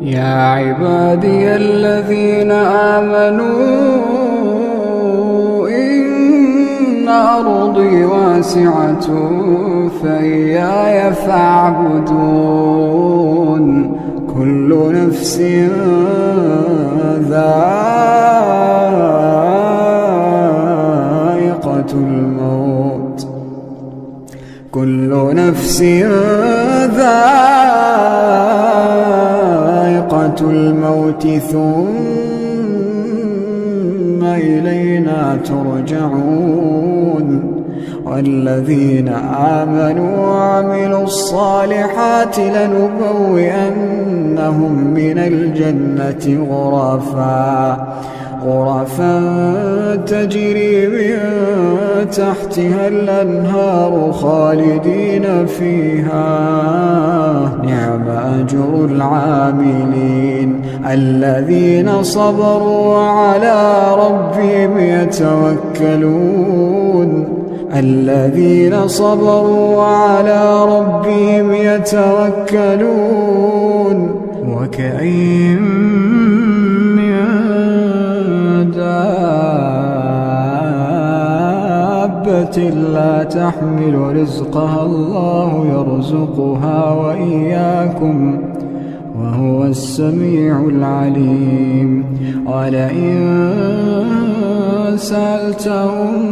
يا عبادي الذين آمنوا إن أرضي واسعة فإياي فاعبدون كل نفس ذائقة الموت كل نفس ذائقة الموت ثم إلينا ترجعون والذين آمنوا وعملوا الصالحات لنبوئنهم من الجنة غرفا تجري من تحتها الأنهار خالدين فيها نعم أجر العاملين الذين صبروا وعلى ربهم يتوكلون وكأين من دابة لا تحمل رزقها الله يرزقها وإياكم وهو السميع العليم ولئن سألتهم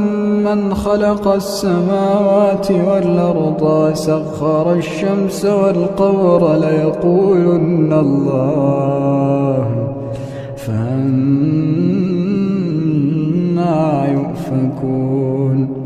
من خلق السماوات والأرض وسخر الشمس والقمر ليقولن الله فأنى يؤفكون